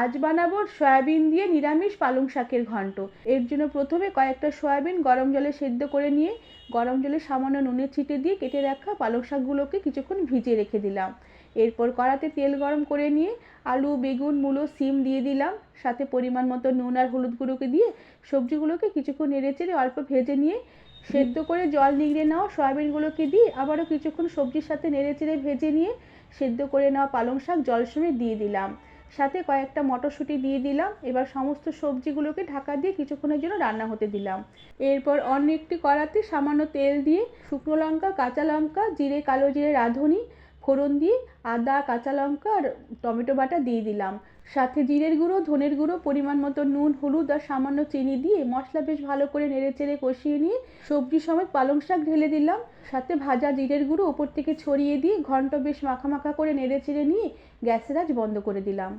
আজ বানাবো সয়াবিন দিয়ে নিরামিষ পালং শাকের ঘন্ট। এর জন্য প্রথমে কয়েকটা সয়াবিন গরম জলে সেদ্ধ করে নিয়ে গরম জলে সামান্য নুনের ছিটে দিয়ে কেটে রাখা পালং শাকগুলোকে কিছুক্ষণ ভিজিয়ে রেখে দিলাম। এরপর কড়াতে তেল গরম করে নিয়ে আলু, বেগুন, মূলো, সিম দিয়ে দিলাম। সাথে পরিমাণ মতো নুন আর হলুদ গুঁড়োকে দিয়ে সবজিগুলোকে কিছুক্ষণ নেড়েচেড়ে অল্প ভেজে নিয়ে সেদ্ধ করে জল নিংড়ে নেওয়া সয়াবিনগুলোকে দিয়ে আবারও কিছুক্ষণ সবজির সাথে নেড়েচেড়ে ভেজে নিয়ে সেদ্ধ করে নেওয়া পালং শাক জল সমেত দিয়ে দিলাম। সাথে কয়েকটা মটরশুঁটি দিয়ে দিলাম। এবার সমস্ত সবজিগুলোকে ঢাকা দিয়ে কিছুক্ষণের জন্য রান্না হতে দিলাম। এরপর অন্য একটি কড়াতে সামান্য তেল দিয়ে শুকনো লঙ্কা, কাঁচা লঙ্কা, জিরে, কালো জিরে রাঁধুনি ফোড়ন দিয়ে আদা, কাঁচা লঙ্কা আর টমেটো বাটা দিয়ে দিলাম। সাথে জিরের গুঁড়ো, ধনের গুঁড়ো, পরিমাণ মতো নুন, হলুদ আর সামান্য চিনি দিয়ে মশলা বেশ ভালো করে নেড়েচেড়ে কষিয়ে নিয়ে সবজি সমেত পালং শাক ঢেলে দিলাম। সাথে ভাজা জিরের গুঁড়ো ওপর থেকে ছড়িয়ে দিয়ে ঘন্ট বেশ মাখা মাখা করে নেড়েচেড়ে নিয়ে গ্যাসের আঁচ বন্ধ করে দিলাম।